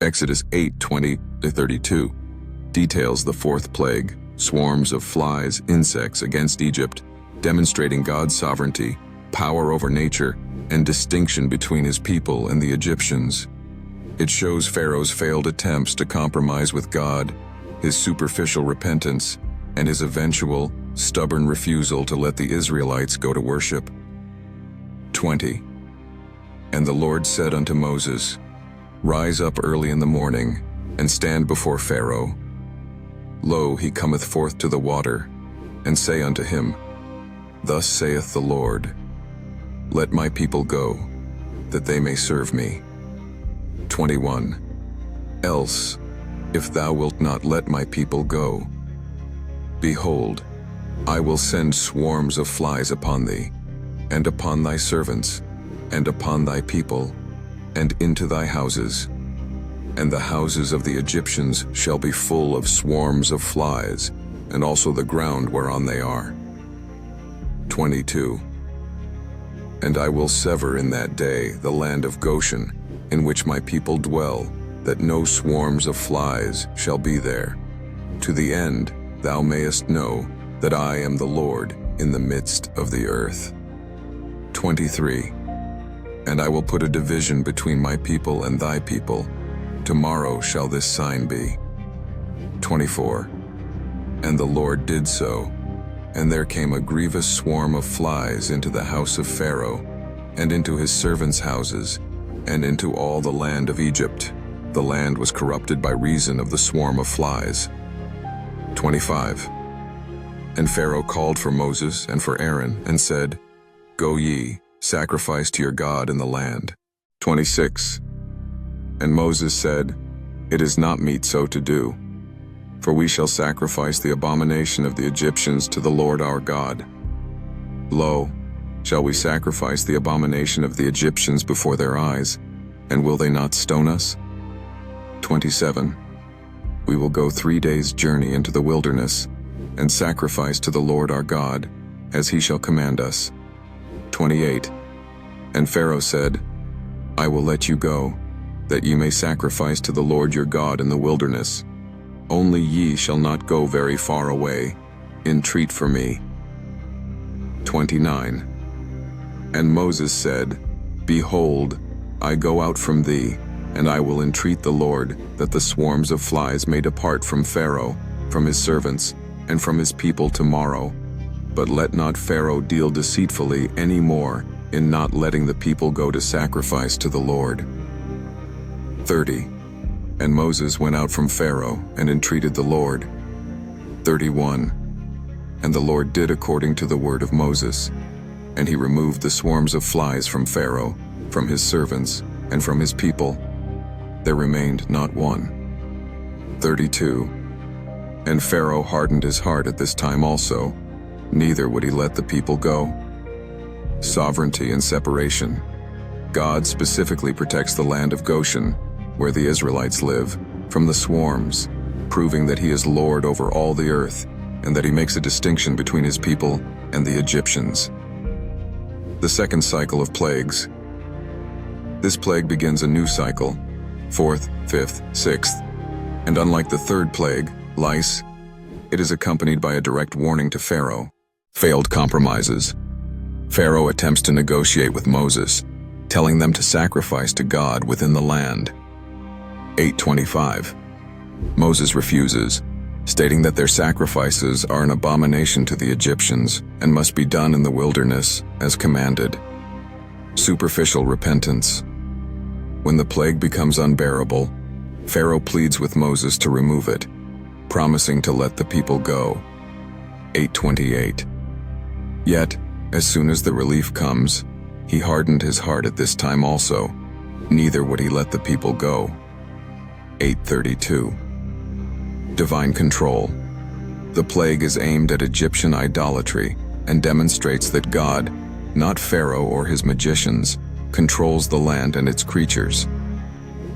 Exodus 8:20-32 details the fourth plague, swarms of flies, insects against Egypt, demonstrating God's sovereignty, power over nature, and distinction between his people and the Egyptians. It shows Pharaoh's failed attempts to compromise with God, his superficial repentance, and his eventual, stubborn refusal to let the Israelites go to worship. 20. And the Lord said unto Moses, Rise up early in the morning, and stand before Pharaoh. Lo, he cometh forth to the water, and say unto him, Thus saith the Lord, Let my people go, that they may serve me. 21. Else, if thou wilt not let my people go, behold, I will send swarms of flies upon thee, and upon thy servants, and upon thy people, and into thy houses. And the houses of the Egyptians shall be full of swarms of flies, and also the ground whereon they are. 22. And I will sever in that day the land of Goshen, in which my people dwell, that no swarms of flies shall be there, to the end thou mayest know that I am the Lord in the midst of the earth. 23. And I will put a division between my people and thy people. Tomorrow shall this sign be. 24. And the Lord did so, and there came a grievous swarm of flies into the house of Pharaoh, and into his servants' houses, and into all the land of Egypt. The land was corrupted by reason of the swarm of flies. 25. And Pharaoh called for Moses and for Aaron, and said, Go ye, sacrifice to your God in the land. 26. And Moses said, It is not meet so to do, for we shall sacrifice the abomination of the Egyptians to the Lord our God. Lo, shall we sacrifice the abomination of the Egyptians before their eyes, and will they not stone us? 27. We will go 3 days' journey into the wilderness, and sacrifice to the Lord our God, as he shall command us. 28. And Pharaoh said, I will let you go, that ye may sacrifice to the Lord your God in the wilderness. Only ye shall not go very far away. Entreat for me. 29. And Moses said, Behold, I go out from thee, and I will entreat the Lord that the swarms of flies may depart from Pharaoh, from his servants, and from his people tomorrow. But let not Pharaoh deal deceitfully any more in not letting the people go to sacrifice to the Lord. 30. And Moses went out from Pharaoh and entreated the Lord. 31. And the Lord did according to the word of Moses, and he removed the swarms of flies from Pharaoh, from his servants, and from his people. There remained not one. 32. And Pharaoh hardened his heart at this time also, neither would he let the people go. Sovereignty and separation. God specifically protects the land of Goshen, where the Israelites live, from the swarms, proving that he is Lord over all the earth, and that he makes a distinction between his people and the Egyptians. The second cycle of plagues. This plague begins a new cycle, 4th, 5th, 6th, and unlike the third plague, lice, it is accompanied by a direct warning to Pharaoh. Failed compromises. Pharaoh attempts to negotiate with Moses, telling them to sacrifice to God within the land. 8:25. Moses refuses, stating that their sacrifices are an abomination to the Egyptians and must be done in the wilderness as commanded. Superficial repentance. When the plague becomes unbearable, Pharaoh pleads with Moses to remove it, promising to let the people go. 8:28. Yet, as soon as the relief comes, he hardened his heart at this time also, neither would he let the people go. 8:32. Divine control. The plague is aimed at Egyptian idolatry and demonstrates that God, not Pharaoh or his magicians, controls the land and its creatures.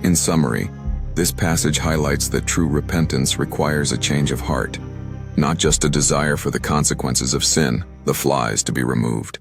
In summary, this passage highlights that true repentance requires a change of heart, not just a desire for the consequences of sin, the flies, to be removed.